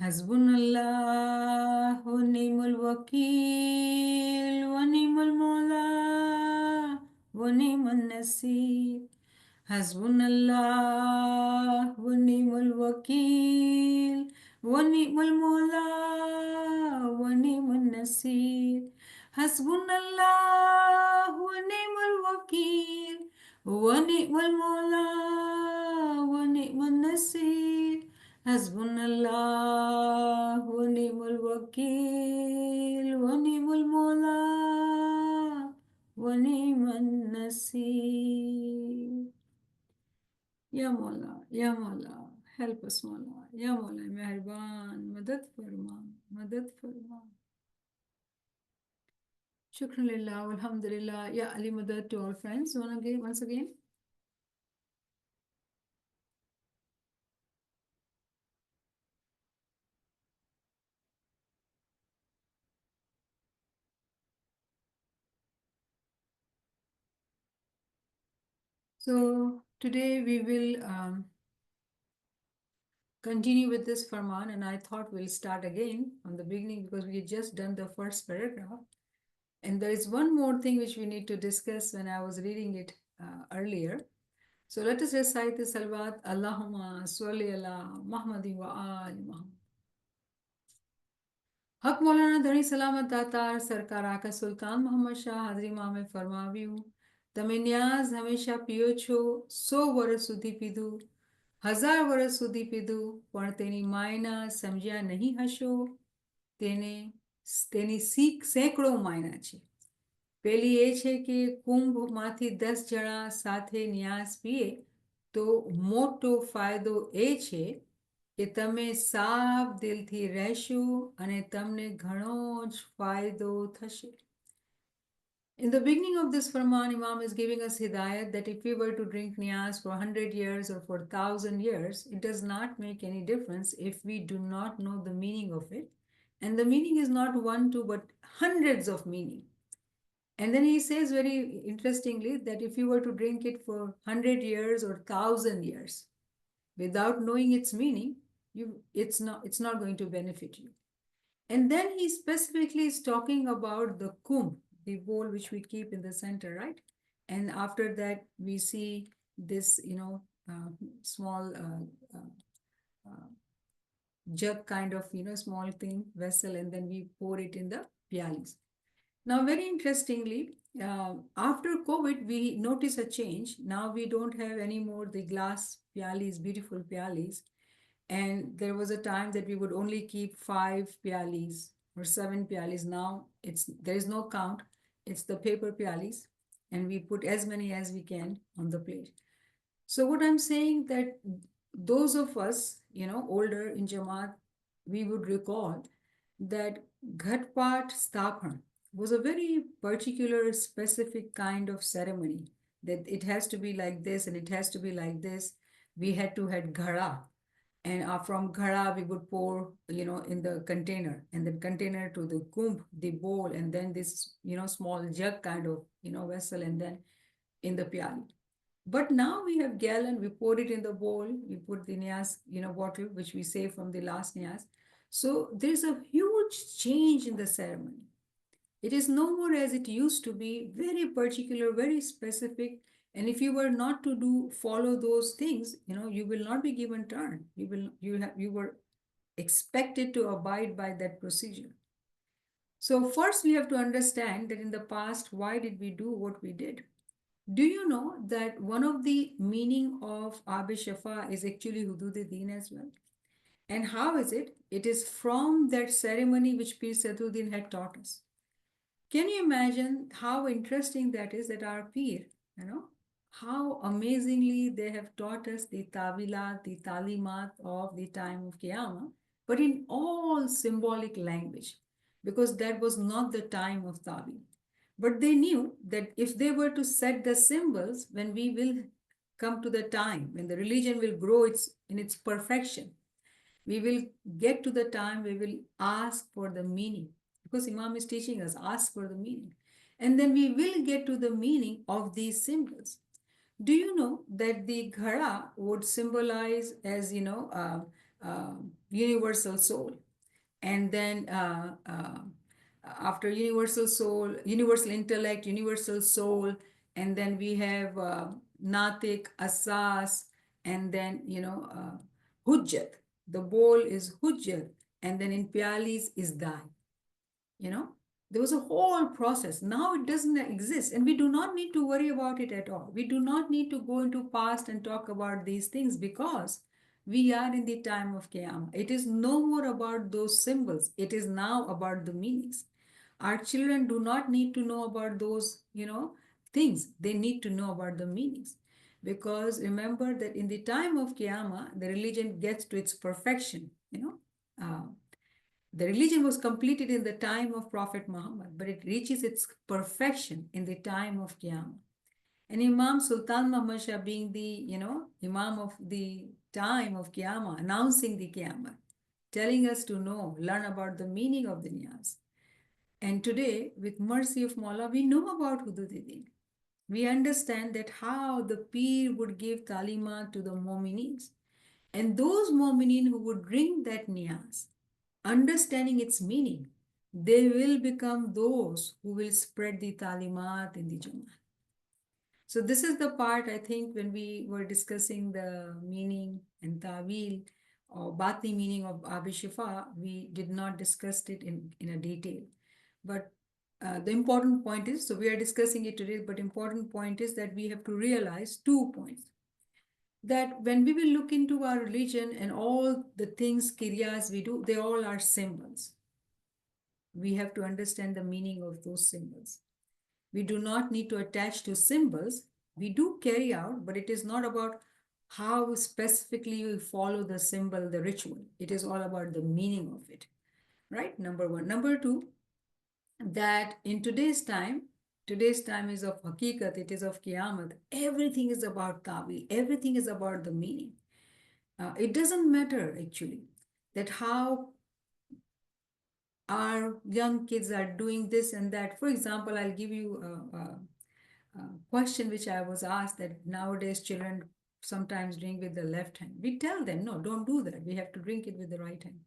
Hasbunallah wa ni'mal wakil wa ni'mal mawla wa ni'mal nasir. Hasbunallah wa ni'mal wakil wa ni'mal mawla wa ni'mal nasir. Hasbunallah wa ni'mal wakil wa ni'mal mawla wa ni'mal nasir. Hasbunallah wa ni'mal wakil wa ni'mal mawla wa ni'mal nasir. Ya Mola, Ya Mola, help us Mola. Ya Mola, Meherban, Madad Farma, Madad Farma. Shukran Lillah, Alhamdulillah. Ya Ali Madad to all friends. Once again. So today we will continue with this Farman, and I thought we'll start again from the beginning because we had just done the first paragraph. And there is one more thing which we need to discuss when I was reading it earlier. So let us recite the Salawat Allahumma Salli ala Muhammadin wa ali Muhammad. हक मौलाना धनी सलामत दातार सरकार आका सुल्तान मोहम्मद शाह हाजरी मां में फरमाव्યું તમે ન્યાઝ હંમેશા પીઓ છો 100 વર્ષ સુધી પીધું 1000 વર્ષ સુધી પીધું પણ તેની માયના સમજ્યા નહીં હશો તેને તેની સેંકડો માયના છે પેલી એ છે કે કુંભમાંથી 10 જણા સાથે ન્યાસ પીએ તો મોટો ફાયદો એ છે કે તમે સાફ દિલથી રહેશો અને તમને ઘણો જ ફાયદો થશે. In the beginning of this Farman, Imam is giving us hidayat that if we were to drink niyaz for 100 years or for 1,000 years, it does not make any difference if we do not know the meaning of it. And the meaning is not one, two, but hundreds of meaning. And then he says very interestingly that if you were to drink it for 100 years or 1,000 years without knowing its meaning, it's not going to benefit you. And then he specifically is talking about the kumbh, the bowl which we keep in the center, right? And after that, we see this, small jug kind of, small thing, vessel, and then we pour it in the pyalis. Now, very interestingly, after COVID, we notice a change. Now we don't have anymore the glass pyalis, beautiful pyalis. And there was a time that we would only keep 5 pyalis or 7 pyalis. Now there is no count. It's the paper pyalis, and we put as many as we can on the plate. So what I'm saying that those of us, older in Jama'at, we would recall that Ghatpat Sthapan was a very particular, specific kind of ceremony. That it has to be like this and it has to be like this. We had to had ghara, and from ghara we would pour, in the container, and then container to the kumbh, the bowl, and then this, small jug kind of, vessel, and then in the pyali. But now we have gallon, we pour it in the bowl, we put the niyaz, bottle, which we save from the last niyaz. So there's a huge change in the ceremony. It is no more as it used to be, very particular, very specific. And if you were not to follow those things, you will not be given turn. You were expected to abide by that procedure. So first we have to understand that in the past, why did we do what we did? Do you know that one of the meaning of Ab Shafa is actually Hudud Deen as well? And how is it? It is from that ceremony which Pir Sadruddin had taught us. Can you imagine how interesting that is, that our Pir, how amazingly they have taught us the tawilat, the talimat of the time of Qiyamah, but in all symbolic language, because that was not the time of Tawil. But they knew that if they were to set the symbols, when we will come to the time, when the religion will grow in its perfection, we will get to the time we will ask for the meaning, because Imam is teaching us, ask for the meaning. And then we will get to the meaning of these symbols. Do you know that the ghara would symbolize as, universal soul. And then after universal soul, universal intellect, universal soul, and then we have natik, asas, and then hujjat. The bowl is hujjat, and then in pialis is dai. you know there was a whole process. Now it doesn't exist, and we do not need to worry about it at all. We do not need to go into past and talk about these things, because we are in the time of Qiyamah. It is no more about those symbols. It is now about the meanings. Our children do not need to know about those things. They need to know about the meanings, because remember that in the time of Qiyamah, the religion gets to its perfection. uh, the religion was completed in the time of Prophet Muhammad, but it reaches its perfection in the time of Qiyamah. And Imam Sultan Muhammad Shah, being the Imam of the time of Qiyamah, announcing the Qiyamah, telling us to know, learn about the meaning of the Niyaz. And today, with mercy of Mawla, we know about Hudud. We understand that how the Peer would give talima to the Mu'mineen. And those Mu'mineen who would drink that Niyaz, understanding its meaning, they will become those who will spread the talimat in the Jama'at. So this is the part, I think, when we were discussing the meaning and ta'wil or batni meaning of Abi Shifa, we did not discuss it in a detail. But the important point is, so we are discussing it today, but important point is that we have to realize 2 points. That when we will look into our religion and all the things, kiryas we do, they all are symbols. We have to understand the meaning of those symbols. We do not need to attach to symbols. We do carry out, but it is not about how specifically we follow the symbol, the ritual. It is all about the meaning of it, right? Number one. Number two, that in today's time is of hakikat, it is of kiamat. Everything is about tabi, everything is about the meaning. It doesn't matter actually that how our young kids are doing this and that. For example, I'll give you a question which I was asked, that nowadays children sometimes drink with the left hand. We tell them, no, don't do that. We have to drink it with the right hand.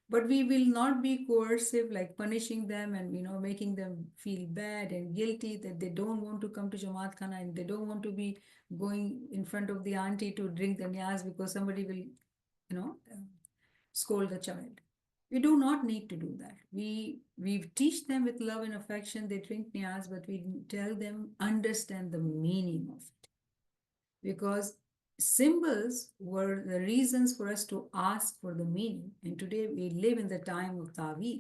But we will not be coercive, like punishing them and making them feel bad and guilty that they don't want to come to Jamaat Khana and they don't want to be going in front of the auntie to drink the niyaz because somebody will, scold the child. We do not need to do that. We teach them with love and affection. They drink niyaz, but we tell them understand the meaning of it, because symbols were the reasons for us to ask for the meaning. And today we live in the time of ta'wil.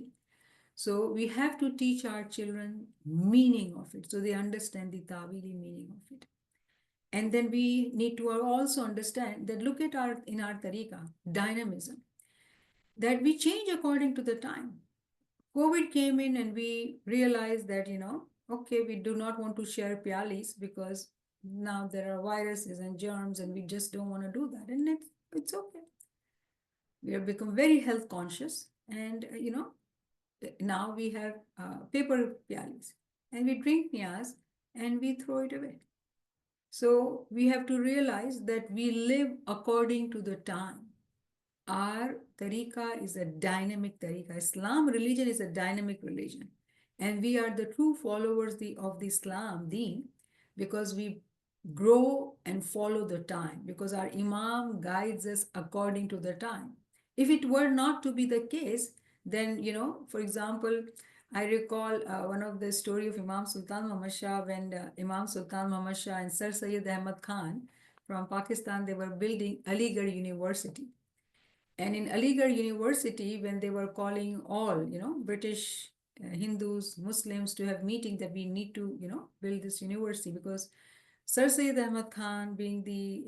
So we have to teach our children meaning of it, so they understand the ta'wili meaning of it. And then we need to also understand that, look at our tariqa, dynamism, that we change according to the time. COVID came in and we realized that, okay, we do not want to share pialis because now there are viruses and germs and we just don't want to do that. And it's okay. We have become very health conscious, and, now we have paper pialis and we drink niyaz and we throw it away. So we have to realize that we live according to the time. Our tariqa is a dynamic tariqa. Islam religion is a dynamic religion. And we are the true followers of the Islam deen, because we grow and follow the time, because our Imam guides us according to the time. If it were not to be the case, then, for example, I recall one of the story of Imam Sultan Muhammad Shah, when Imam Sultan Muhammad Shah and Sir Syed Ahmad Khan from Pakistan, they were building Aligarh University. And in Aligarh University, when they were calling all, British Hindus, Muslims to have meeting that we need to, build this university, because Sir Syed Ahmad Khan, being the,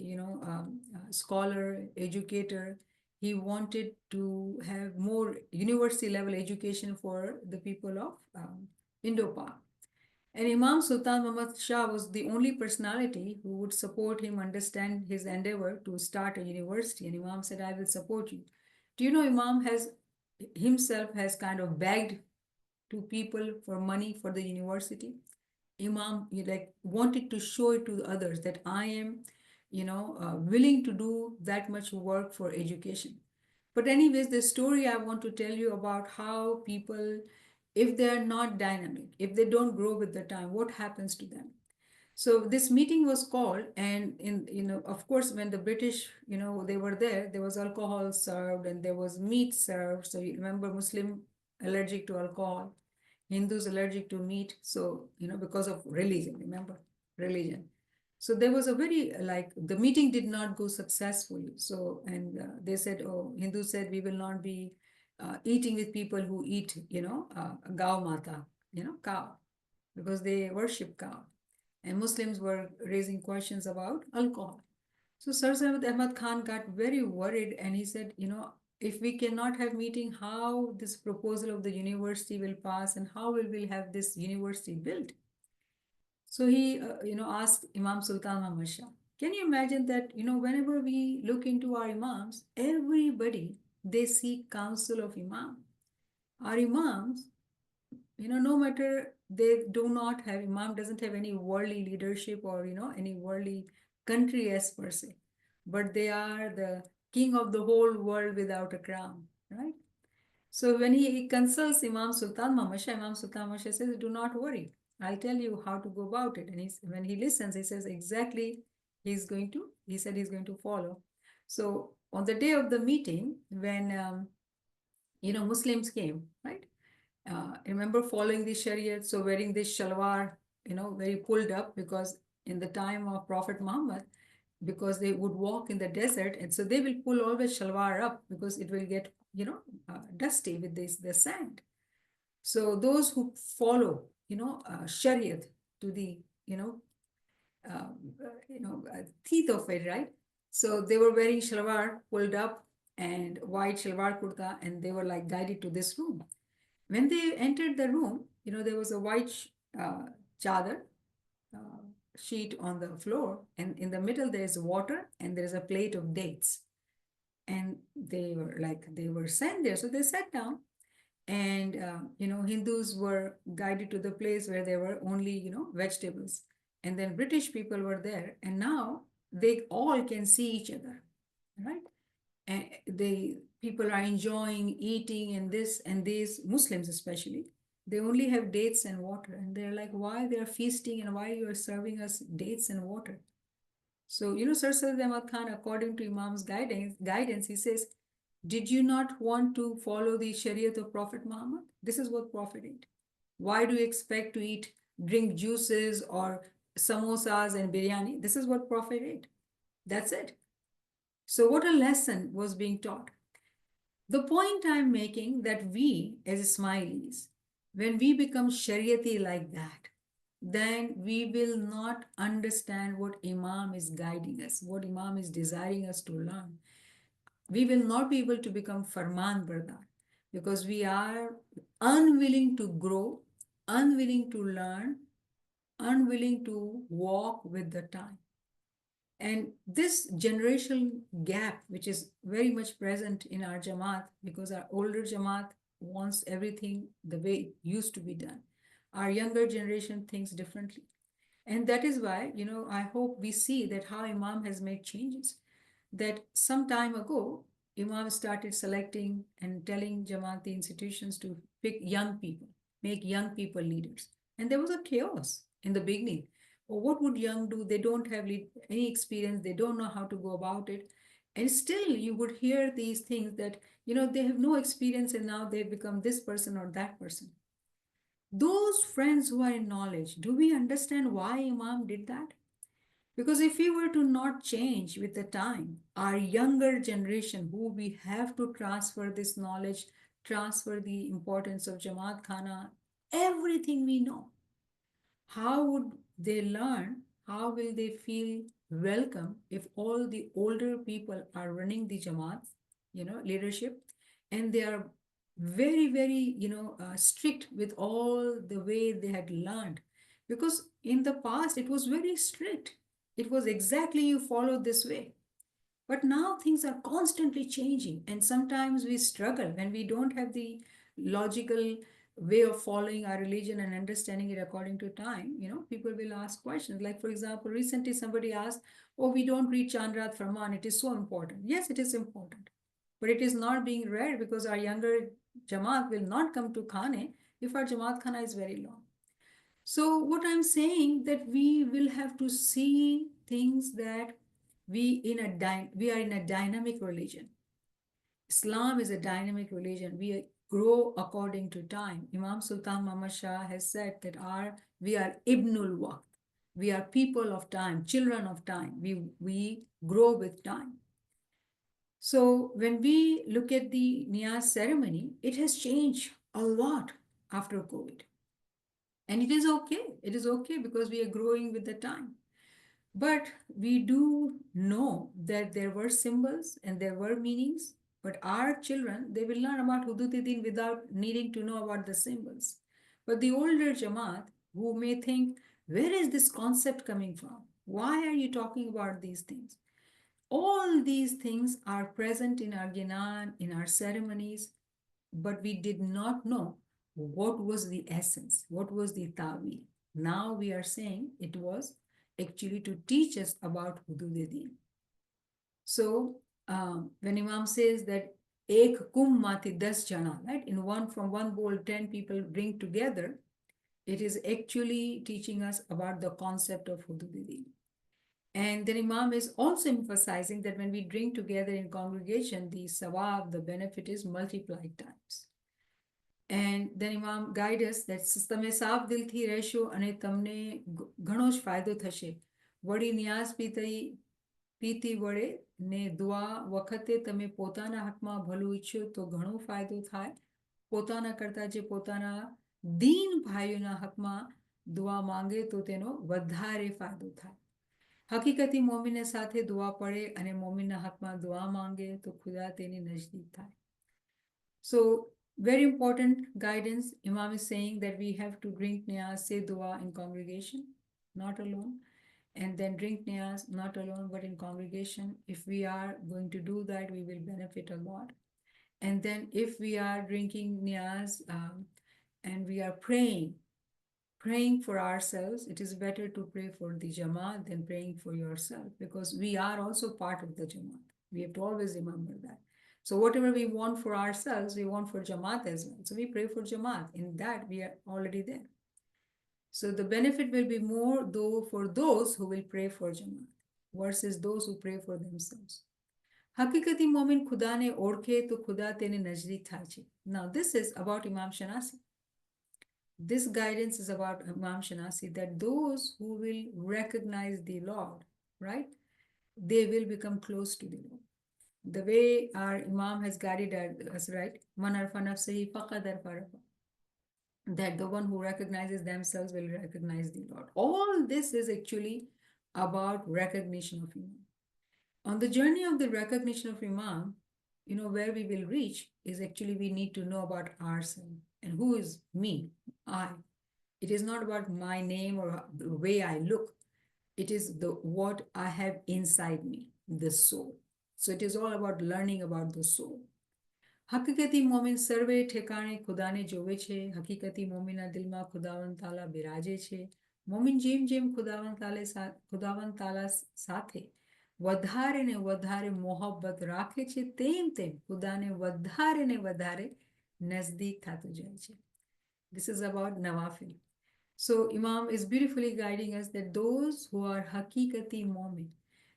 scholar, educator, he wanted to have more university level education for the people of Indo-Pak. And Imam Sultan Muhammad Shah was the only personality who would support him, understand his endeavor to start a university. And Imam said, I will support you. Do you know, Imam has himself has kind of begged to people for money for the university. Imam wanted to show it to others that I am, willing to do that much work for education. But anyways, the story I want to tell you about how people, if they are not dynamic, if they don't grow with the time, what happens to them? So this meeting was called, and of course, when the British, they were there was alcohol served and there was meat served. So you remember, Muslim allergic to alcohol, Hindus allergic to meat. So because of religion, remember, religion. So there was a very, like, the meeting did not go successfully. So, and they said, oh, Hindus said, we will not be eating with people who eat, gau mata, cow, because they worship cow. And Muslims were raising questions about alcohol. So Sir Syed Ahmad Khan got very worried, and he said, if we cannot have meeting, how this proposal of the university will pass and how will we have this university built? So he, asked Imam Sultan Muhammad Shah. Can you imagine that, whenever we look into our imams, everybody, they seek counsel of imam. Our imams, no matter, they do not have, imam doesn't have any worldly leadership or, any worldly country as per se, but they are the king of the whole world without a crown, right? So when he consults Imam Sultan Muhammad Shah, Imam Sultan Muhammad Shah says, do not worry, I'll tell you how to go about it. And when he listens, he says exactly, he said he's going to follow. So on the day of the meeting, when, Muslims came, right? Remember following the Sharia, so wearing this shalwar, very pulled up, because in the time of Prophet Muhammad, because they would walk in the desert, and so they will pull always shalwar up because it will get, dusty with the sand. So those who follow, Shariat to the, teeth of it, right? So they were wearing shalwar pulled up and white shalwar kurta, and they were like guided to this room. When they entered the room, there was a white uh, chadar uh, sheet on the floor, and in the middle there is water and there is a plate of dates. And they were sent there, so they sat down. And Hindus were guided to the place where there were only vegetables, and then British people were there, and now they all can see each other, right? And they people are enjoying eating, and this and these Muslims especially, they only have dates and water, and they're like, why they're feasting and why you're serving us dates and water? So Sir Sayyid Ahmad Khan, according to Imam's guidance, he says, did you not want to follow the Shariat of Prophet Muhammad? This is what Prophet ate. Why do you expect to drink juices or samosas and biryani? This is what Prophet ate. That's it. So what a lesson was being taught. The point I'm making, that we as Ismailis, when we become Shariati like that, then we will not understand what Imam is guiding us, what Imam is desiring us to learn. We will not be able to become Farman Bardar, because we are unwilling to grow, unwilling to learn, unwilling to walk with the time. And this generational gap, which is very much present in our Jama'at, because our older Jama'at wants everything the way it used to be done. Our younger generation thinks differently. And that is why, I hope we see that how Imam has made changes. That some time ago, Imam started selecting and telling Jamaati institutions to pick young people, make young people leaders. And there was a chaos in the beginning. Or what would young do? They don't have any experience, they don't know how to go about it. And still, you would hear these things that, they have no experience and now they've become this person or that person. Those friends who are in knowledge, do we understand why Imam did that? Because if we were to not change with the time, our younger generation, who we have to transfer this knowledge, transfer the importance of Jamaat Khana, everything we know, how would they learn? How will they feel welcome if all the older people are running the Jamaat, leadership, and they are very, very, strict with all the way they had learned? Because in the past, it was very strict. It was exactly you follow this way. But now things are constantly changing, and sometimes we struggle when we don't have the logical way of following our religion and understanding it according to time. People will ask questions. Like, for example, recently somebody asked, oh, we don't read Chandrat Farman. It is so important. Yes, it is important. But it is not being read because our younger Jamaat will not come to Khane if our Jamaat Khana is very long. So what I'm saying that we will have to see things that we are in a dynamic religion. Islam is a dynamic religion. We grow according to time. Imam Sultan Muhammad Shah has said that we are Ibnul Waqt. We are people of time, children of time. We grow with time. So when we look at the Niyaz ceremony, it has changed a lot after COVID. And it is okay. It is okay because we are growing with the time. But we do know that there were symbols and there were meanings. But our children, they will learn about Hududdin without needing to know about the symbols. But the older Jamaat, who may think, where is this concept coming from? Why are you talking about these things? All these things are present in our Gyanan, in our ceremonies, but we did not know what was the essence, what was the ta'wil. Now we are saying it was actually to teach us about Hudud-e-Din. So when Imam says that ek kum mati das jana, right? In one from one bowl, 10 people drink together, it is actually teaching us about the concept of Hudud-e-Din. And then Imam is also emphasizing that when we drink together in congregation, the sawab, the benefit is multiplied times. And then Imam guide us that તમે સાફ દિલથી રહેશો અને તમને ઘણો જ ફાયદો થશે. વળી નિયાસ પીતી વડે ને દુઆ વખતે તમે પોતાના હકમાં ભલું ઈચ્છો તો ઘણો ફાયદો થાય. પોતાના કરતા જે પોતાના દીન ભાઈઓના હકમાં દુઆ માંગે તો તેનો વધારે ફાયદો થાય. હકીકતી મોમીને સાથે દુઆ પड़े અને મોમીના હકમાં દુઆ માંગે તો ખુદા તેની નજદીક થાય. So very important guidance. Imam is saying that we have to drink niyaz, say dua in congregation, not alone. And then drink niyaz, not alone, but in congregation. If we are going to do that, we will benefit a lot. And then if we are drinking niyaz and we are praying for ourselves, it is better to pray for the Jama'at than praying for yourself because we are also part of the Jama'at. We have to always remember that. So whatever we want for ourselves, we want for Jama'at as well. So we pray for Jama'at. In that, we are already there. So the benefit will be more though for those who will pray for Jama'at versus those who pray for themselves. હકીકતી Momin ખુદાને ઓળખે તો ખુદા તેને નજદીક થાય છે. Now this is about Imam Shanasi. This guidance is about Imam Shanasi that those who will recognize the Lord, right, they will become close to the Lord. The way our Imam has guided us, right? Man arfa nafsihi faqad arfa rabbahu. That the one who recognizes themselves will recognize the Lord. All this is actually about recognition of Imam. On the journey of the recognition of Imam, where we will reach is actually we need to know about ourselves. And who is me? I. It is not about my name or the way I look. It is what I have inside me, the soul. So it is all about learning about the soul. હકીકતી Momin સર્વે ઠેકાણે ખુદાને જોવે છે. હકીકતી મોમિનના દિલમાં ખુદાવંદ તાલા બિરાજે છે. મોમિન જેમ જેમ ખુદાવંદ તાલા સાથે વધારે ને વધારે મોહબ્બત રાખે છે તેમ તેમ ખુદાને વધારે ને વધારે નજદીક થતું જાય છે. This is about nawafil. So Imam is beautifully guiding us that those who are haqiqati mu'min.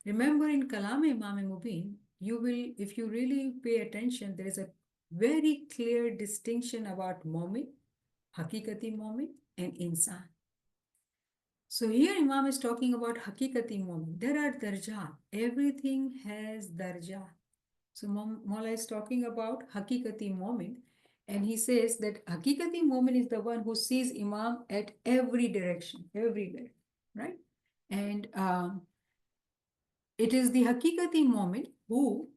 Remember in Kalam-i Imam-i Mubin, you will, if you really pay attention, there is a very clear distinction about mu'min, haqiqati mu'min, and insan. So here Imam is talking about haqiqati mu'min. There are darjat. Everything has darjat. So Maula is talking about haqiqati mu'min. And he says that Hakikati Mu'min is the one who sees Imam at every direction, everywhere, right? And it is the Hakikati Mu'min who,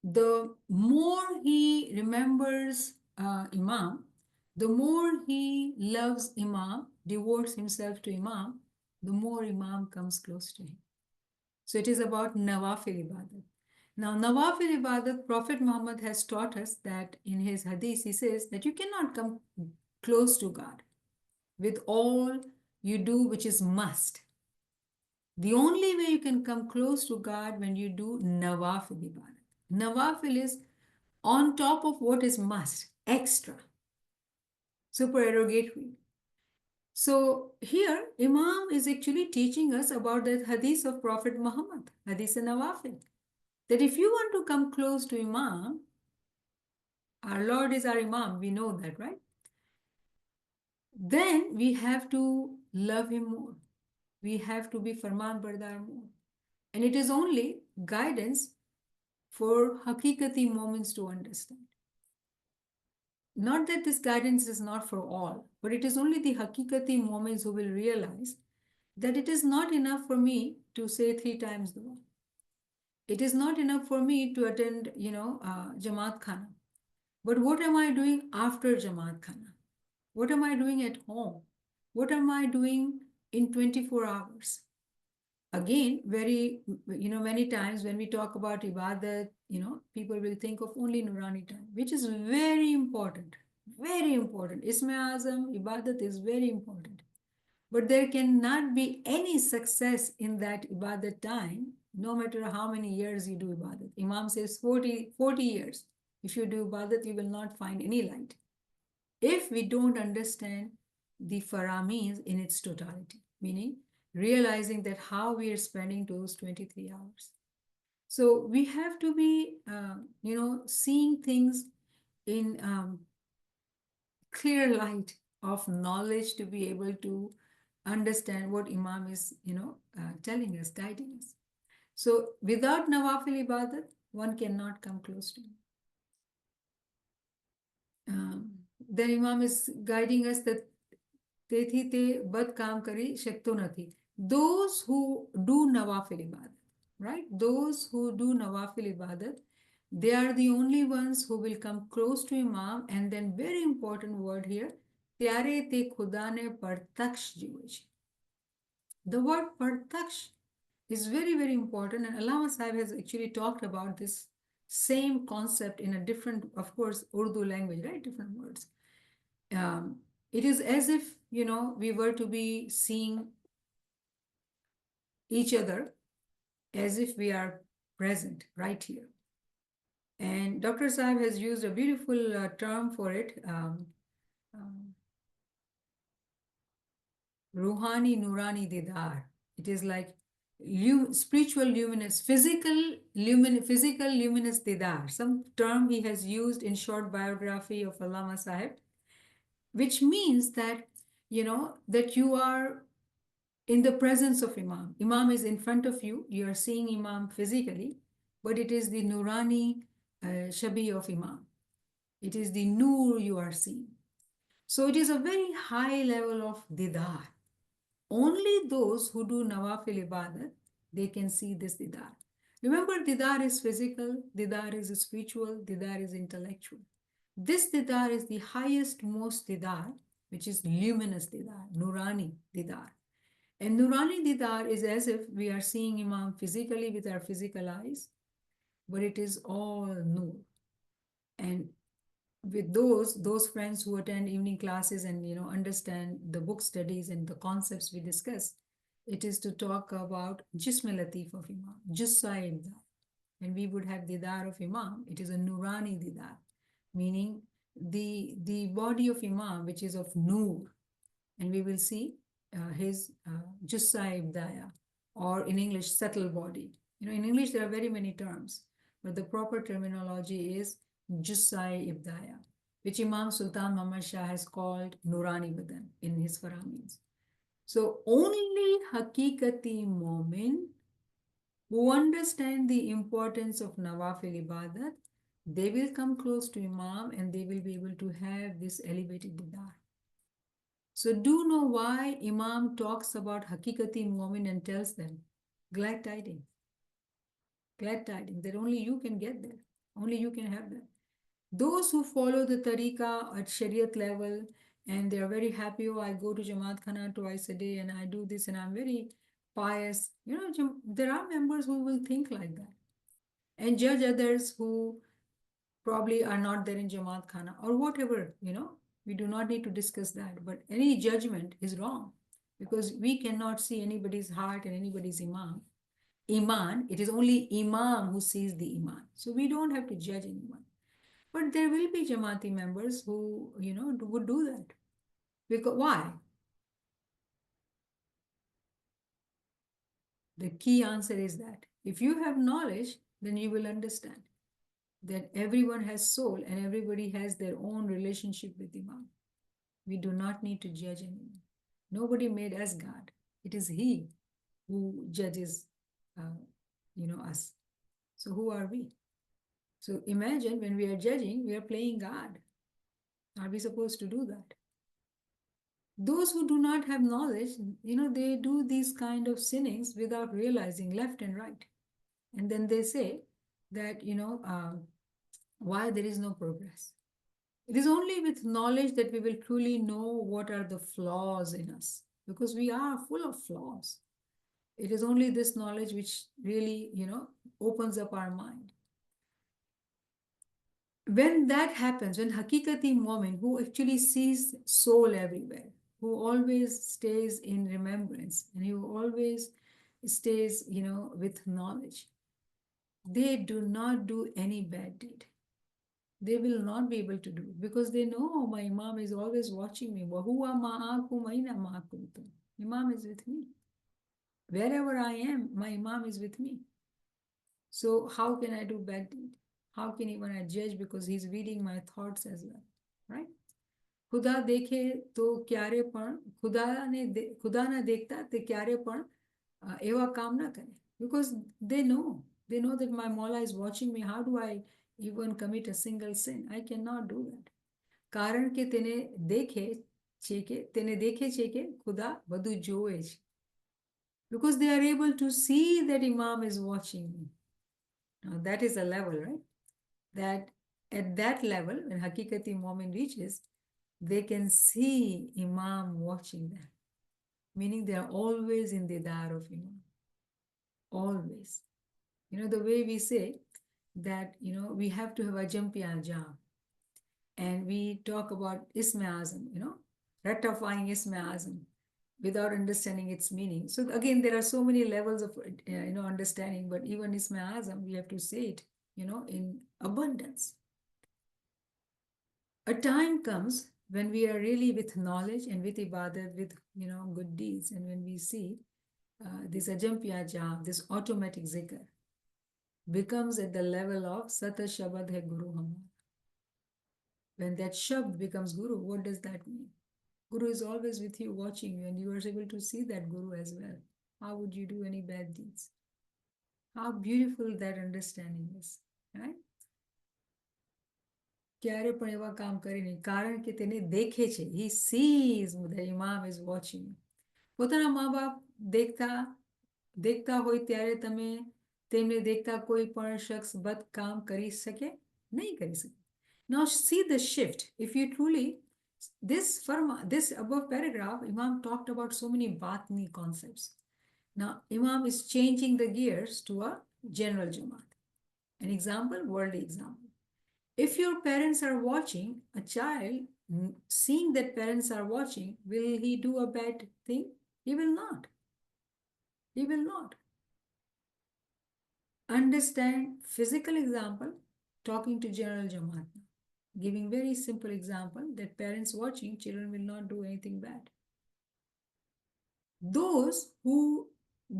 the more he remembers Imam, the more he loves Imam, devotes himself to Imam, the more Imam comes close to him. So it is about Nawafil Ibadat. Now, Nawafil Ibadat, Prophet Muhammad has taught us that in his hadith, he says that you cannot come close to God with all you do, which is must. The only way you can come close to God when you do Nawafil Ibadat. Nawafil is on top of what is must, extra, supererogatory. So here, Imam is actually teaching us about the hadith of Prophet Muhammad, hadith Nawafil, that if you want to come close to Imam, our Lord is our Imam, we know that, right? Then we have to love him more. We have to be Farman Bardar more. And it is only guidance for Hakikati moments to understand. Not that this guidance is not for all, but it is only the Hakikati moments who will realize that it is not enough for me to say 3 times dua. It is not enough for me to attend, Jamaat Khana. But what am I doing after Jamaat Khana? What am I doing at home? What am I doing in 24 hours? Again, many times when we talk about ibadat, people will think of only Nurani time, which is very important. Very important. Isme Azam, ibadat is very important. But there cannot be any success in that ibadat time, no matter how many years you do ibadat. Imam says 40 years. If you do ibadat, you will not find any light. If we don't understand the faramis in its totality, meaning realizing that how we are spending those 23 hours. So we have to be, seeing things in clear light of knowledge to be able to understand what Imam is, telling us, guiding us. So without Nawafil Ibadat, one cannot come close to him. Then Imam is guiding us that તેથી તે બદ કામ કરી શકતો નથી. Those who do nawafil ibadat, right? Those who do nawafil ibadat, they are the only ones who will come close to Imam. And then very important word here, ત્યારે તે ખુદાને પરતક્ષ જીવે છે. The word પરતક્ષ is very, very important. And Allama Sahib has actually talked about this same concept in a different, of course, Urdu language, right? Different words. It is as if, we were to be seeing each other as if we are present right here. And Dr. Sahib has used a beautiful term for it, Ruhani Nurani Didar. It is like spiritual luminous, physical luminous Didar. Some term he has used in short biography of Allama Sahib, which means that, that you are in the presence of Imam. Imam is in front of you. You are seeing Imam physically, but it is the Nurani Shabi of Imam. It is the Noor you are seeing. So it is a very high level of Didar. Only those who do Nawafil Ibadat, they can see this Didar. Remember, Didar is physical, Didar is spiritual, Didar is intellectual. This Didar is the highest, most Didar, which is luminous Didar, Nurani Didar. And Nurani Didar is as if we are seeing Imam physically with our physical eyes, but it is all Nur. And with those friends who attend evening classes and, understand the book studies and the concepts we discuss, it is to talk about Jism Latif of Imam, Jussa Ibdar. And we would have Didar of Imam, it is a Nurani Didar, meaning the body of Imam, which is of Nur. And we will see his Jussa Ibdaya, or in English, subtle body. In English, there are very many terms, but the proper terminology is Jussa Ibdaya, which Imam Sultan Muhammad Shah has called Nurani Badan in his Faramins. So only Hakikati Momin who understand the importance of Nawafil Ibadat, they will come close to Imam and they will be able to have this elevated Didar. So do know why Imam talks about Hakikati Mu'min and tells them, glad tidings that only you can get there, only you can have that. Those who follow the tariqah at Shariat level and they are very happy, I go to Jamaat Khana twice a day and I do this and I'm very pious. There are members who will think like that and judge others who probably are not there in Jamaat Khana or whatever, we do not need to discuss that. But any judgment is wrong because we cannot see anybody's heart and anybody's Iman. It is only Imam who sees the Iman. So we don't have to judge anyone. But there will be Jamati members who, would do that. Because why? The key answer is that if you have knowledge, then you will understand that everyone has soul and everybody has their own relationship with Imam. We do not need to judge anyone. Nobody made us God. It is He who judges, us. So who are we? So imagine when we are judging, we are playing God. Are we supposed to do that? Those who do not have knowledge, they do these kind of sinnings without realizing left and right. And then they say that, why there is no progress. It is only with knowledge that we will truly know what are the flaws in us, because we are full of flaws. It is only this knowledge which really, opens up our mind. When that happens, when Hakikati Momin, who actually sees soul everywhere, who always stays in remembrance, and who always stays, with knowledge, they do not do any bad deed. They will not be able to do, because they know my Imam is always watching me. وَهُوَ مَعَكُمْ أَيْنَ مَا كُنْتُمْ. Imam is with me. Wherever I am, my Imam is with me. So how can I do bad deed? How can even I judge, because he's reading my thoughts as well, right? खुदा देखे तो क्यारे पण खुदा ना देखता ते क्यारे पण एवा काम ना करे, because they know that my Mola is watching me. How do I even commit a single sin? I cannot do that. કારણ કે તેને દેખે છે કે ખુદા બધું જોવે છે, because they are able to see that Imam is watching me. Now that is a level, right? That at that level, when Hakikati Momin reaches, they can see Imam watching them, meaning they are always in the dar of Imam. Always. The way we say that, we have to have a jampiya jam. And we talk about Isme Azam, ratifying Isme Azam without understanding its meaning. So again, there are so many levels of, understanding, but even Isme Azam, we have to say it, in abundance. A time comes when we are really with knowledge and with ibadat, with, good deeds. And when we see this ajampiya jam, this automatic zikr, becomes at the level of Sata Shabad Hai Guru Hamar. When that Shabd becomes Guru, what does that mean? Guru is always with you, watching you, and you are able to see that Guru as well. How would you do any bad deeds? How beautiful that understanding is, right? ક્યારે પણ એવા કામ કરે નહીં, કારણ કે તેને દેખે છે. He sees the Imam is watching. પોતાના મા બાપ દેખતા હોય ત્યારે તમે તેમને દેખતા કોઈ પણ શખ્સ બદ કામ કરી શકે? નહીં કરી શકે. Now see the shift. If you truly, this above paragraph, Imam talked about so many Batni concepts. Now Imam is changing the gears to a general Jamaat. An example, worldly example. If your parents are watching, a child, seeing that parents are watching, will he do a bad thing? He will not. He will not. Understand physical example, talking to general Jamaat. Giving very simple example that parents watching, children will not do anything bad. Those who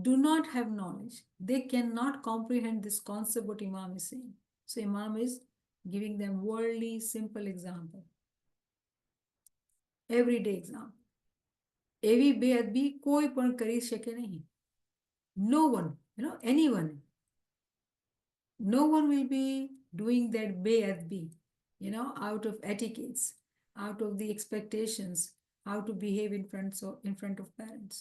do not have knowledge, they cannot comprehend this concept what Imam is saying. So Imam is giving them worldly, simple example. Everyday example. એવી બેઅદબી કોઈ પણ કરી શકે નહીં. No one, anyone. No one will be doing that બેઅદબી, out of etiquettes, out of the expectations, how to behave in front of parents.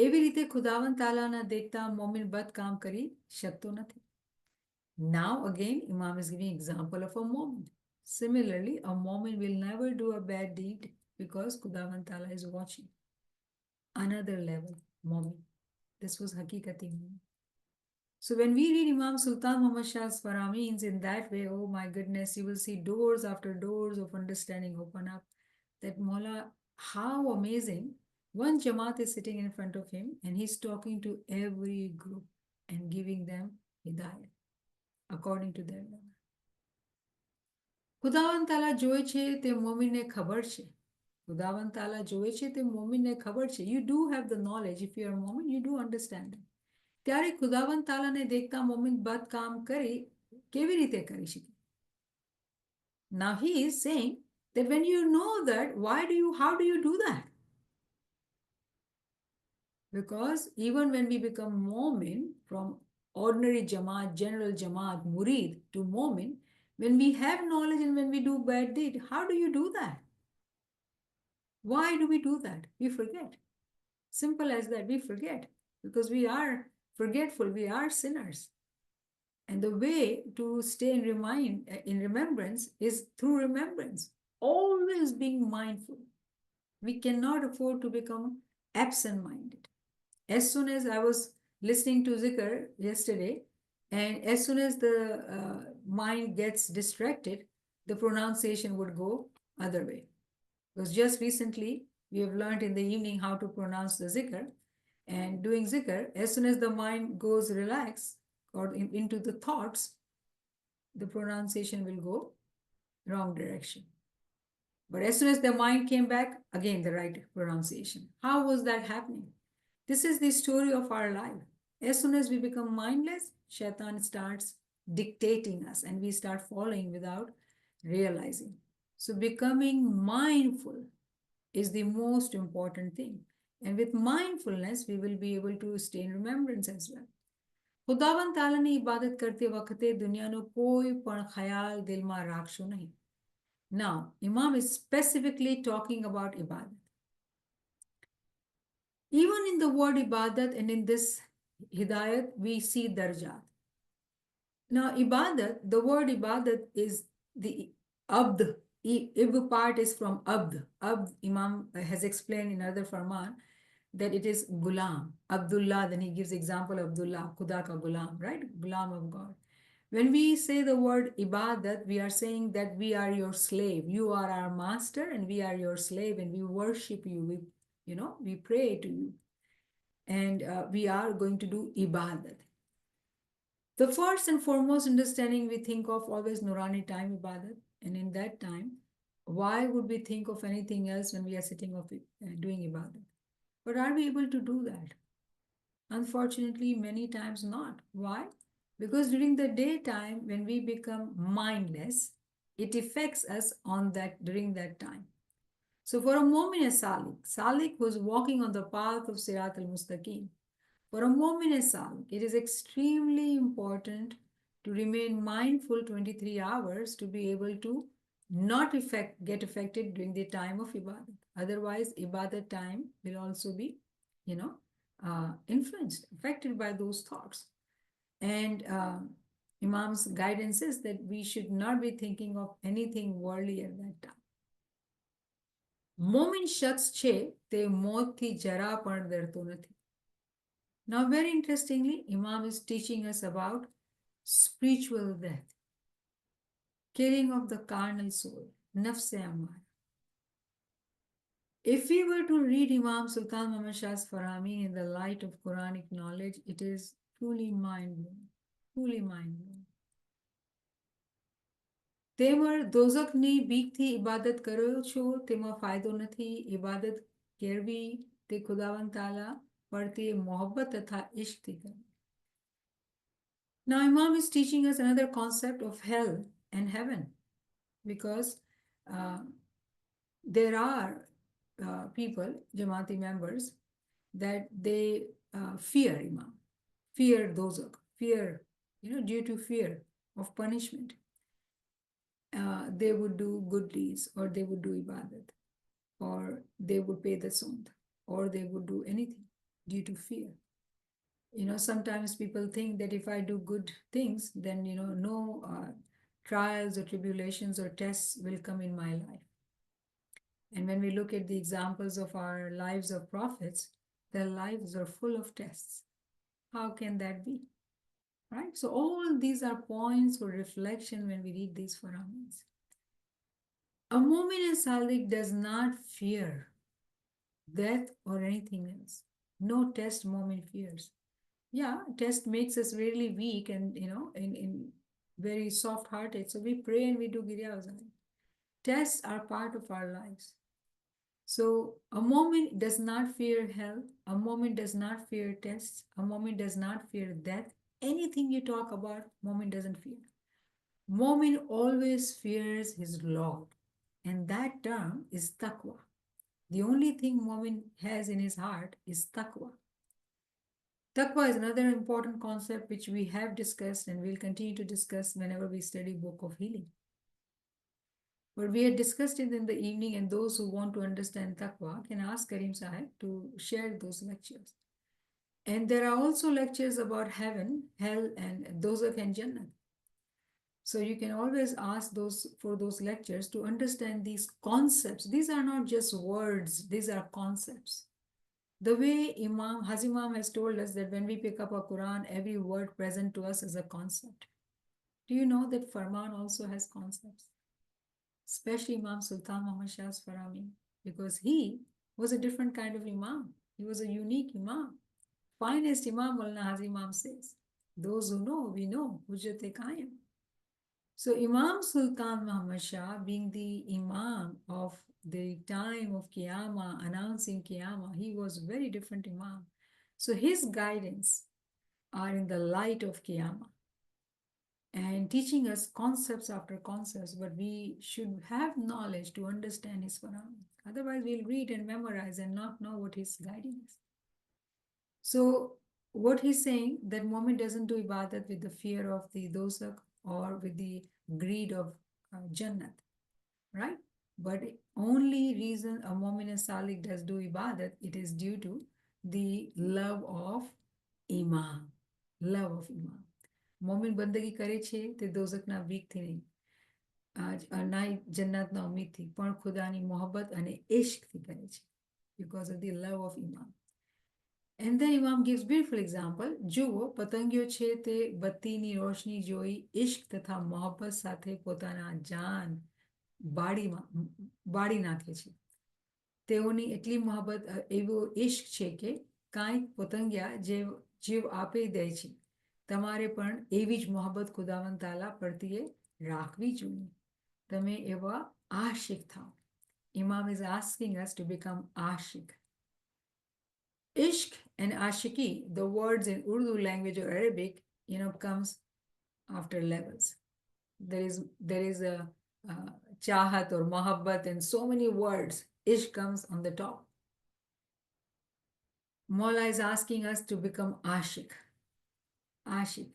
એવી રીતે ખુદાવંદ તાલાના દેખતા મોમિન બદ કામ કરી શકતો નથી. Now again, Imam is giving example of a Momin. Similarly, a Momin will never do a bad deed because Khudawan Ta'ala is watching. Another level, Momin. This was Hakikati Momin. So when we read Imam Sultan Muhammad Shah's Faramins in that way, oh my goodness, you will see doors after doors of understanding open up. That Mola, how amazing. One Jamaat is sitting in front of him and he's talking to every group and giving them Hidayah according to their level. ખુદાવંદ તાલા જોઈ છે તે મોમિનને ખબર છે. ખુદાવંદ તાલા જોઈ છે તે મોમિનને ખબર છે. You do have the knowledge. If you are a momin, you do understand it. ત્યારે ખુદાવંદ તાલાને દેખતા મોમિન બદ કામ કરી કેવી રીતે કરી શકે? Now he is saying that when you know that, how do you do that? Because even when we become momin, from ordinary Jama'at, general Jama'at, murid to momin, when we have knowledge and when we do bad deed, how do you do that? Why do we do that? We forget. Simple as that, we forget. Because we are forgetful, we are sinners. And the way to stay in remembrance is through remembrance. Always being mindful. We cannot afford to become absent-minded. As soon as I was listening to Zikr yesterday, and as soon as the mind gets distracted, the pronunciation would go other way. Because just recently, we have learned in the evening how to pronounce the Zikr. And doing Zikr, as soon as the mind goes relaxed or into the thoughts, the pronunciation will go wrong direction. But as soon as the mind came back, again the right pronunciation. How was that happening? This is the story of our life. As soon as we become mindless, Shaitan starts dictating us and we start following without realizing. So becoming mindful is the most important thing. And with mindfulness, we will be able to stay in remembrance as well. ખુદાવંદ તાલાની ઇબાદત કરતી વખતે દુનિયાનો કોઈ પણ ખ્યાલ દિલમાં રાખશો નહીં. Now, Imam is specifically talking about ibadat. Even in the word ibadat and in this hidayat, we see darjat. Now, ibadat, the word ibadat is the abd. Ib part is from abd. Abd, Imam has explained in other farman that it is gulam. Abdullah, then he gives example of Abdullah, Khuda ka gulam, right? Gulam of God. When we say the word ibadat, we are saying that we are your slave. You are our master and we are your slave and we worship you. We pray to you. And we are going to do ibadat. The first and foremost understanding we think of always Nurani time ibadat. And in that time, why would we think of anything else when we are sitting doing ibadat? But are we able to do that? Unfortunately, many times not. Why? Because during the daytime, when we become mindless, it affects us during that time. So for a mu'min as Salik was walking on the path of Sirat al-Mustaqim. For a mu'min as Salik, it is extremely important to remain mindful 23 hours to be able to not get affected during the time of ibadat. Otherwise, ibadat time will also be, influenced, affected by those thoughts. And Imam's guidance is that we should not be thinking of anything worldly at that time. Momin શખ્સ છે તે મોતથી જરા પણ ડરતો નથી. Now, very interestingly, Imam is teaching us about spiritual death, killing of the carnal soul, nafs-e amara. If we were to read Imam Sultan Muhammad Shah's Farhameen in the light of Quranic knowledge, it is truly mind-blowing. Truly mind-blowing. તેમાં દોઝખની બીકથી ઇબાદત કરો છો તેમાં ફાયદો નથી. ઇબાદત કરવી તે ખુદાવંદ તાલા પ્રત્યે મોહબ્બત તથા ઇશ્કથી કરવી. Now Imam is teaching us another concept of hell and heaven, because there are people, Jama'ati members, that they fear Imam, fear dozak, fear, due to fear of punishment. They would do good deeds, or they would do ibadat, or they would pay the sunt, or they would do anything due to fear. Sometimes people think that if I do good things, then, no trials or tribulations or tests will come in my life. And when we look at the examples of our lives of prophets, their lives are full of tests. How can that be? Right? So all these are points for reflection when we read these Farhamins. A mu'min and salik does not fear death or anything else. No test mu'min fears. Yeah, test makes us really weak and, very soft-hearted. So we pray and we do Girya Uzari. Tests are part of our lives. So a moment does not fear hell. A moment does not fear tests. A moment does not fear death. Anything you talk about, moment doesn't fear. Moment always fears his Lord. And that term is taqwa. The only thing Mu'min has in his heart is taqwa. Taqwa is another important concept which we have discussed and we'll continue to discuss whenever we study Book of Healing. But we had discussed it in the evening, and those who want to understand taqwa can ask Karim Sahib to share those lectures. And there are also lectures about heaven, hell, and dozakh and Jannah. So you can always ask those for those lectures to understand these concepts. These are not just words, these are concepts. The way Hazimam has told us that when we pick up a Quran, every word present to us is a concept. Do you know that Farman also has concepts? Especially Imam Sultan Muhammad Shah's Farami, because he was a different kind of Imam. He was a unique Imam. Finest Imam, Maulana Hazimam says. Those who know, we know. Hujjat-e-Qaim. So Imam Sultan Muhammad Shah, being the Imam of the time of Qiyamah, announcing Qiyamah, he was very different Imam. So his guidance are in the light of Qiyamah and teaching us concepts after concepts, but we should have knowledge to understand his Quran. Otherwise, we'll read and memorize and not know what he's guiding us. So what he's saying, that moment doesn't do ibadat with the fear of the dozakh or with the greed of Jannat, right? But only reason a Mu'min Salik does do ibadat, it is due to the love of Imam. Love of Imam. Momin બંદગી કરે છે તે દોઝકના બીકથી નહીં, ના જન્નતના ઉમ્મીદથી, પણ ખુદાની મોહબ્બત અને ઇશ્કથી કરે છે, because of the love of Imam. And then Imam gives beautiful example. જુઓ પતંગિયો છે તે બત્તીની રોશની જોઈ ઇશ્ક તથા મોહબ્બત સાથે પોતાના જાન બાળી નાખે છે. તેઓની એટલી મોહબ્બત, એવો ઇશ્ક છે કે કાંઈક પતંગિયા જીવ આપી દે છે. તમારે પણ એવી જ મોહબ્બત ખુદાવંદ તાલા પ્રત્યે રાખવી જોઈએ. તમે એવા આશિક થાઓ. Imam is asking us to become ashik. Ishq and ashiki, the words in Urdu language or Arabic, comes after levels. There is a chahat or mohabbat and so many words. Ishq comes on the top. Maula is asking us to become ashik. Ashik.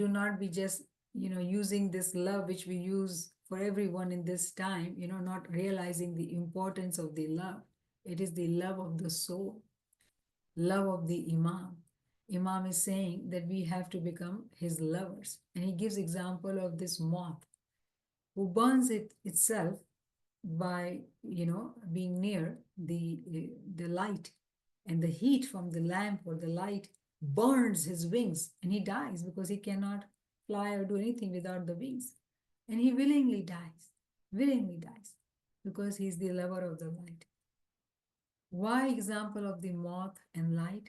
Do not be just, using this love which we use for everyone in this time, not realizing the importance of the love. It is the love of the soul, love of the Imam. Imam is saying that we have to become his lovers. And he gives example of this moth who burns itself by, being near the light, and the heat from the lamp or the light burns his wings, and he dies because he cannot fly or do anything without the wings. And he willingly dies, because he is the lover of the light. Why example of the moth and light?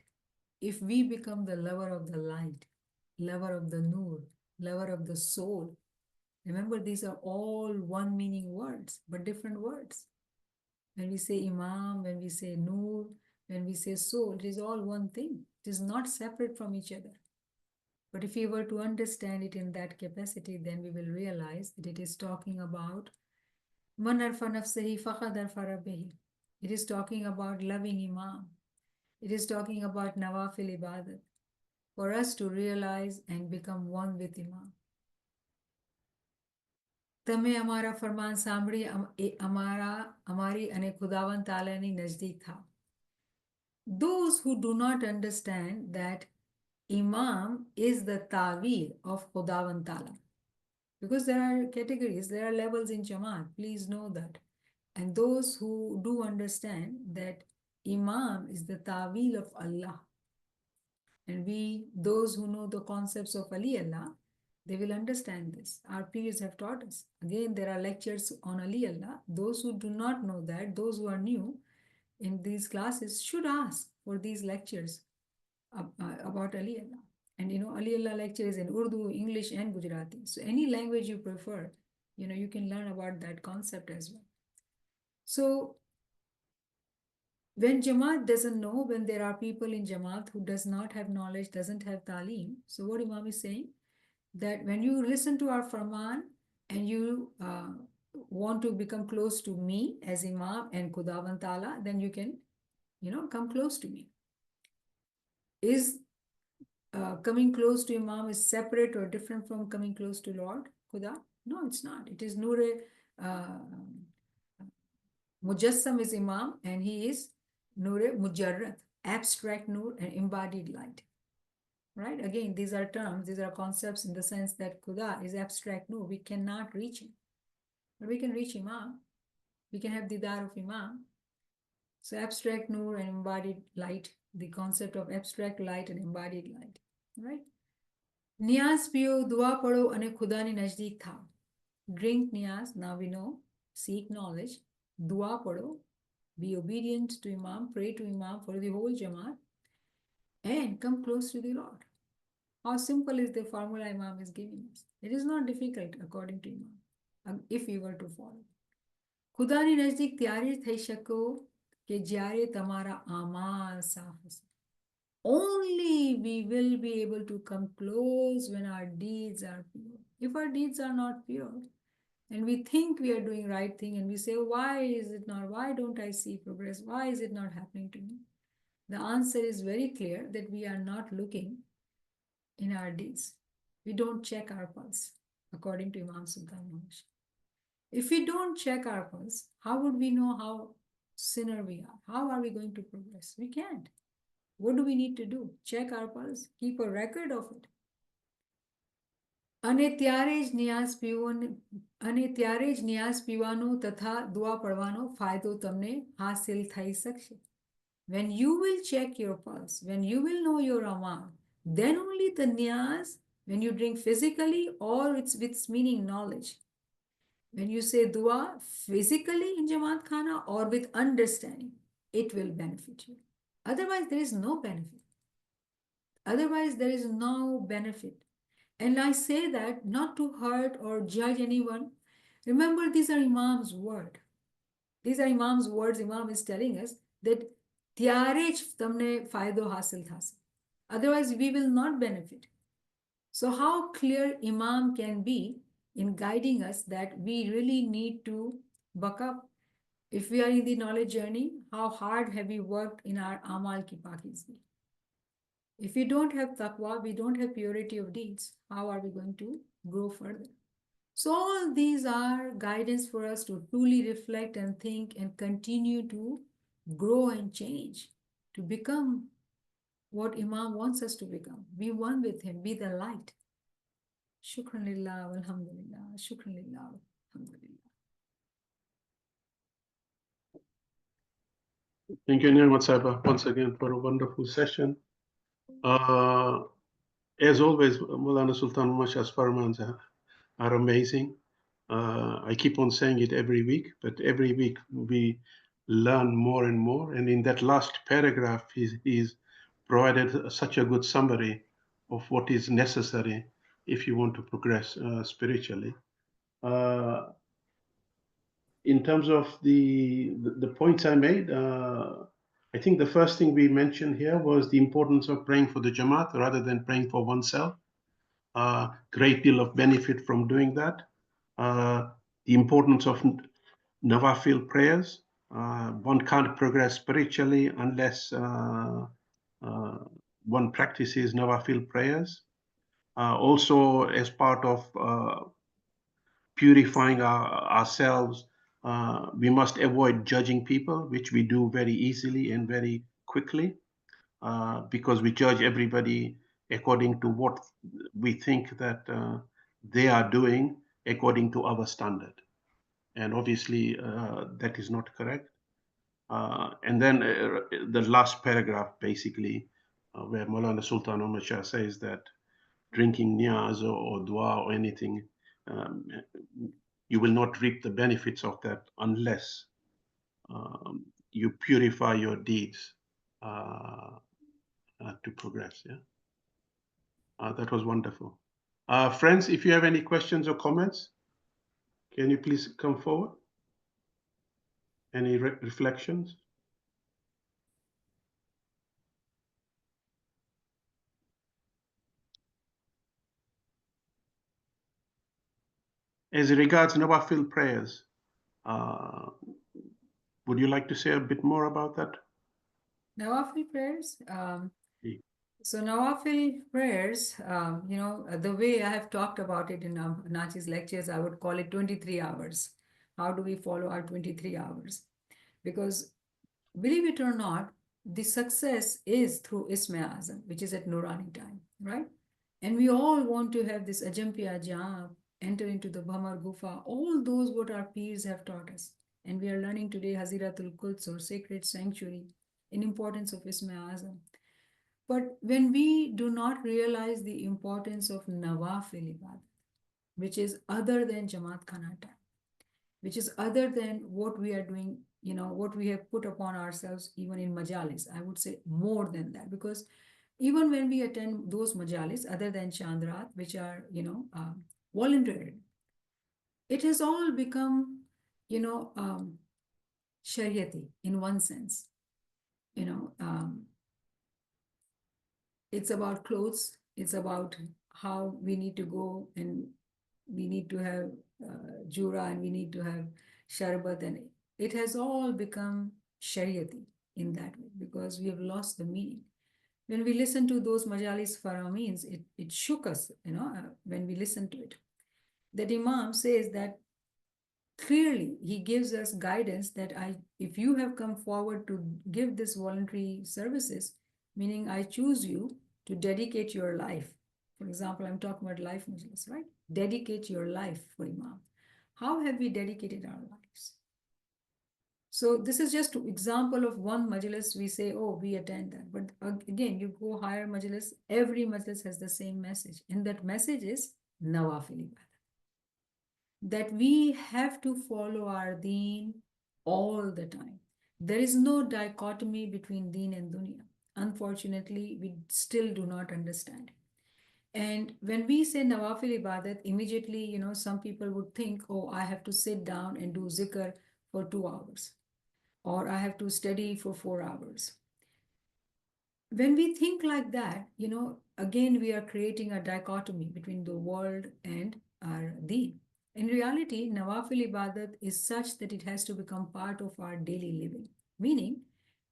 If we become the lover of the light, lover of the nur, lover of the soul, remember these are all one meaning words, but different words. When we say Imam, when we say nur, when we say soul, it is all one thing. It is not separate from each other. But if we were to understand it in that capacity, then we will realize that it is talking about Man arfa nafsahi faqad arfa rabbihi. It is talking about loving Imam. It is talking about nawafil ibadat. For us to realize and become one with Imam. તમે અમારા ફરમાન સાંભળી અમારી અને ખુદાવંદ તાલાની નજદીક થાઓ. Those who do not understand that Imam is the ta'wil of Khudawand Ta'ala. Because there are categories, there are levels in Jama'at, please know that. And those who do understand that Imam is the ta'wil of Allah. And those who know the concepts of Ali Allah, they will understand this. Our peers have taught us. Again, there are lectures on Ali Allah. Those who do not know that, those who are new in these classes should ask for these lectures about Ali Allah. And Ali Allah lecture is in Urdu, English, and Gujarati. So any language you prefer, you can learn about that concept as well. So when Jamaat doesn't know, when there are people in Jamaat who does not have knowledge, doesn't have talim, so what Imam is saying, that when you listen to our Farman and you want to become close to me as Imam and Khudavan Ta'ala, then you can, come close to me. Is coming close to Imam is separate or different from coming close to Lord Khuda? No, it's not. It is Noor Mujassam is Imam and he is Noor Mujarrad, abstract Noor and embodied light. Right? Again, these are terms, these are concepts in the sense that Khuda is abstract Noor. We cannot reach him. But we can reach Imam. We can have Didar of Imam. So abstract Noor and embodied light, the concept of abstract light and embodied light. Right? Niyaz piyo, dua pado, ane khudani najdeek tha. Drink niyaz, now we know, seek knowledge. Dua pado, be obedient to Imam, pray to Imam for the whole Jamaat, and come close to the Lord. How simple is the formula Imam is giving us? It is not difficult according to Imam, if we were to follow. ખુદાની નજદીક ત્યારે થઈ શકો કે જ્યારે તમારા આમાલ સાફ હશે. Only we will be able to come close when our deeds are pure. If our deeds are not pure, and we think we are doing right thing, and we say, why is it not? Why don't I see progress? Why is it not happening to me? The answer is very clear that we are not looking in our deeds. We don't check our pulse, according to Imam Sultan. If we don't check our pulse, how would we know how sinner we are? How are we going to progress? We can't. What do we need to do? Check our pulse, keep a record of it. અને ત્યારે જ ન્યાસ પીવાનો તથા દુઆ પડવાનો ફાયદો તમને હાસિલ થઈ શકશે. When you will check your pulse, when you will know your amal, then only the niyaz, when you drink physically or it's with meaning knowledge, when you say dua physically in Jamaat Khana or with understanding, it will benefit you. Otherwise, there is no benefit. Otherwise, there is no benefit. And I say that not to hurt or judge anyone. Remember, these are Imam's words. These are Imam's words. Imam is telling us that ત્યારે જ તમને ફાયદો હાસિલ થશે. Otherwise, we will not benefit. So how clear Imam can be in guiding us that we really need to buck up. If we are in the knowledge journey, how hard have we worked in our amal ki pakizgi? If we don't have taqwa, we don't have purity of deeds, how are we going to grow further? So all these are guidance for us to truly reflect and think and continue to grow and change, to become what Imam wants us to become. Be one with him, be the light. Shukran lillah, alhamdulillah, shukran lillah, alhamdulillah. Thank you, Niamat Sahaba, once again for a wonderful session. As always, Maulana Sultan Shah's Farmans are amazing. I keep on saying it every week, but every week we learn more and more. And in that last paragraph, he's provided such a good summary of what is necessary if you want to progress spiritually. In terms of the points I made, I think the first thing we mentioned here was the importance of praying for the Jamaat rather than praying for oneself. Great deal of benefit from doing that. The importance of Nawafil prayers. One can't progress spiritually unless one practices Nawafil prayers. Also, as part of purifying ourselves, we must avoid judging people, which we do very easily and very quickly, because we judge everybody according to what we think that they are doing according to our standard. And obviously, that is not correct. And then the last paragraph, basically, where Maulana Sultan Ahmad Shah says that drinking niyaz or dua or anything, you will not reap the benefits of that unless you purify your deeds to progress. Yeah. That was wonderful. Friends, if you have any questions or comments, can you please come forward? Any reflections? As regards Nawafil prayers, uh, would you like to say a bit more about that? Nawafil prayers. Yeah. So Nawafil prayers, the way I have talked about it in Nachi's lectures, I would call it 23 hours. How do we follow our 23 hours? Because believe it or not, the success is through Isma Azam, which is at Nurani time, right? And we all want to have this Ajampiya Jap, enter into the Bhamar Gufa, all those what our peers have taught us. And we are learning today Haziratul Quds or sacred sanctuary in importance of Isma Azam. But when we do not realize the importance of Nawafil Ibadat, which is other than Jamaat Khana time, which is other than what we are doing, what we have put upon ourselves, even in majalis, I would say more than that, because even when we attend those majalis, other than Chandrat, which are, voluntary, it has all become, you know, um, Shariati in one sense. You know, it's about clothes, it's about how we need to go and we need to have jura and we need to have sharbat, and it has all become shariati in that way because we have lost the meaning. When we listen to those majalis farameens, it shook us, when we listen to it. That Imam says that clearly he gives us guidance that if you have come forward to give this voluntary services, meaning I choose you to dedicate your life. For example, I'm talking about life majlis, right? Dedicate your life for Imam. How have we dedicated our lives? So this is just an example of one majlis. We say, oh, we attend that. But again, you go higher majlis, every majlis has the same message. And that message is nawafil ibadah, that we have to follow our deen all the time. There is no dichotomy between deen and dunya. Unfortunately, we still do not understand. And when we say nawafil ibadat, immediately, some people would think, oh, I have to sit down and do zikr for 2 hours, or I have to study for 4 hours. When we think like that, again, we are creating a dichotomy between the world and our deen. In reality, Nawafil Ibadat is such that it has to become part of our daily living. Meaning,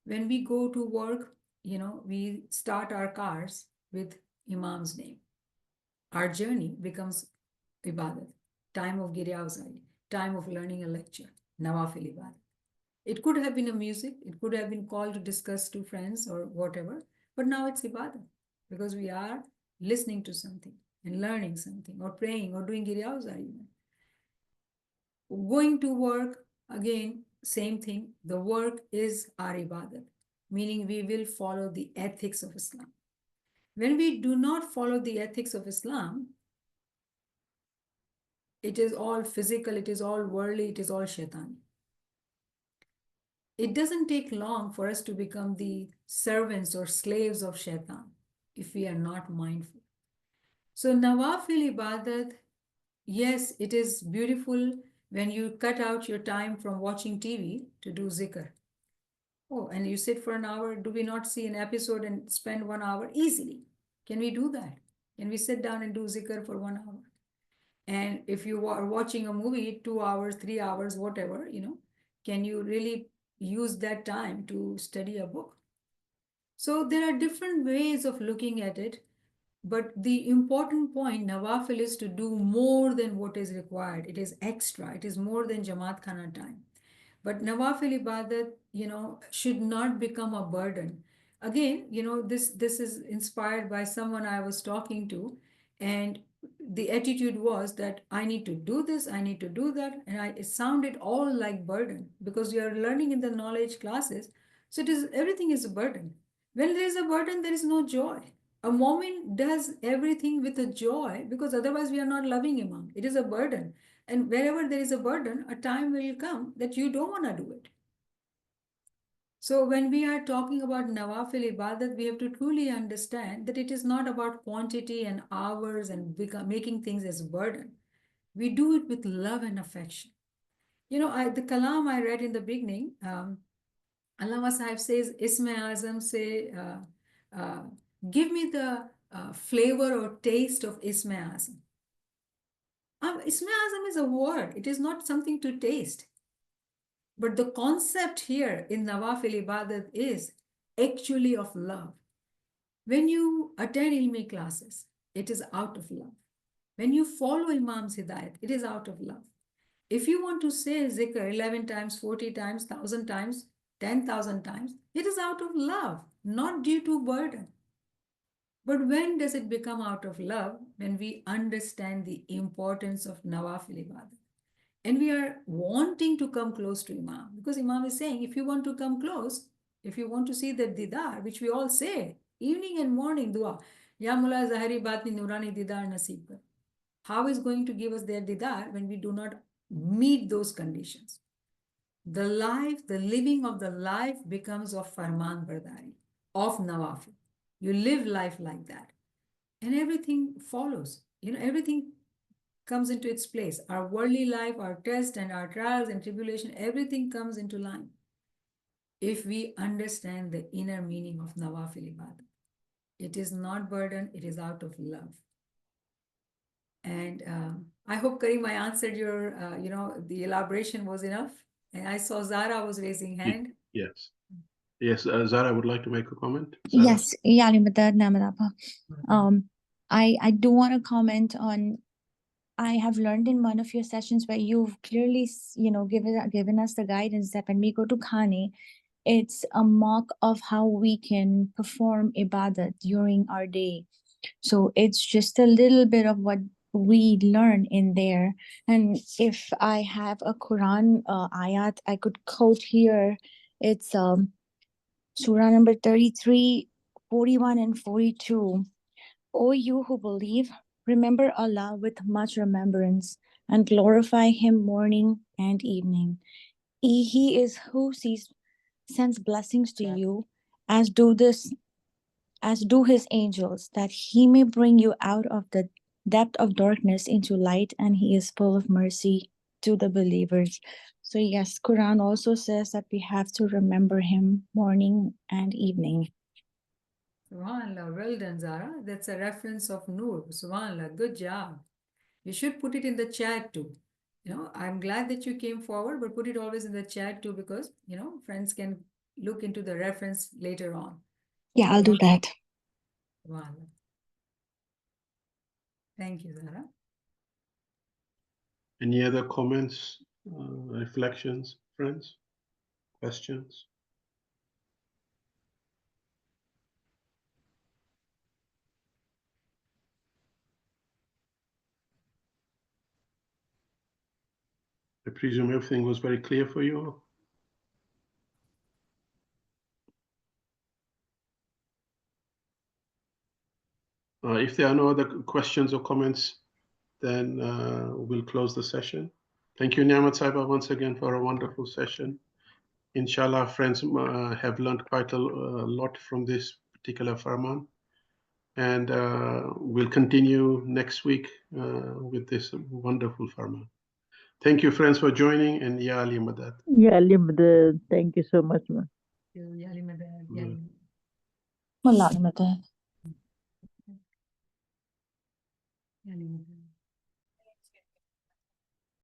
when we go to work, we start our cars with Imam's name. Our journey becomes Ibadat, time of Giryavzai, time of learning a lecture, Nawafil Ibadat. It could have been a music, it could have been called to discuss to friends or whatever, but now it's ibadah because we are listening to something and learning something or praying or doing giryauza even. Going to work, again, same thing. The work is our ibadah, meaning we will follow the ethics of Islam. When we do not follow the ethics of Islam, it is all physical, it is all worldly, it is all shaitan. It doesn't take long for us to become the servants or slaves of shaitan if we are not mindful. So, Nawafil Ibadat, yes, it is beautiful when you cut out your time from watching TV to do zikr. Oh, and you sit for an hour. Do we not see an episode and spend 1 hour easily? Can we do that? Can we sit down and do zikr for 1 hour? And if you are watching a movie, 2 hours, 3 hours, whatever, can you really use that time to study a book? So there are different ways of looking at it, but the important point, Nawafil, is to do more than what is required. It is extra. It is more than Jamaat Khana time. But Nawafil Ibadat, should not become a burden. Again, this is inspired by someone I was talking to, and the attitude was that I need to do this, I need to do that, and it sounded all like burden because you are learning in the knowledge classes. So it is everything is a burden. When there is a burden, there is no joy. A moment does everything with a joy because otherwise we are not loving Imam. It is a burden. And wherever there is a burden, a time will come that you don't want to do it. So when we are talking about Nawafil Ibadat, we have to truly understand that it is not about quantity and hours and making things as a burden. We do it with love and affection. The Kalam I read in the beginning, Allama Sahib says, Isme Azam say, uh, give me the flavor or taste of Isme Azam. Isme Azam is a word, it is not something to taste. But the concept here in Nawafil Ibadat is actually of love. When you attend ilmi classes, it is out of love. When you follow Imam's Hidayat, it is out of love. If you want to say zikr 11 times, 40 times, 1,000 times, 10,000 times, it is out of love, not due to burden. But when does it become out of love? When we understand the importance of Nawafil Ibadat. And we are wanting to come close to Imam. Because Imam is saying, if you want to come close, if you want to see the didar, which we all say, evening and morning dua, Ya Mullah Zahari Batni Nurani Didar Naseeb Kar. How is going to give us their didar when we do not meet those conditions? The life, the living of the life becomes of Farman Bardari, of Nawafil. You live life like that. And everything follows. Everything comes into its place. Our worldly life, our tests and our trials and tribulation, everything comes into line. If we understand the inner meaning of Nawafil Ibadah, it is not burden, it is out of love. And I hope, Karim, I answered your, the elaboration was enough. And I saw Zara was raising hand. Yes. Yes, Zara would like to make a comment. Zara? Yes, I do want to comment on. I have learned in one of your sessions where you've clearly, given us the guidance that when we go to Khane, it's a mock of how we can perform ibadat during our day. So it's just a little bit of what we learn in there. And if I have a Quran ayat, I could quote here. It's Surah number 33, 41 and 42. O you who believe, remember Allah with much remembrance and glorify Him morning and evening. He is who sends blessings to you, as do His angels, that He may bring you out of the depth of darkness into light, and He is full of mercy to the believers. So yes, Quran also says that we have to remember Him morning and evening. Subhanallah, well done, Zara. That's a reference of Noor. Subhanallah, good job. You should put it in the chat too. I'm glad that you came forward, but put it always in the chat too, because, friends can look into the reference later on. Yeah, I'll do that. Subhanallah. Thank you, Zara. Any other comments, reflections, friends, questions? I presume everything was very clear for you. If there are no other questions or comments, then we'll close the session. Thank you, Niamat Saiba, once again for a wonderful session. Inshallah, friends have learned quite a lot from this particular Farman. And we'll continue next week with this wonderful Farman. Thank you, friends, for joining, and Ya Ali Madad. Ya Ali Madad. Thank you so much, ma. Ya Ali Madad. Ya Ali Madad. Wallah, Madad. Ya Ali Madad.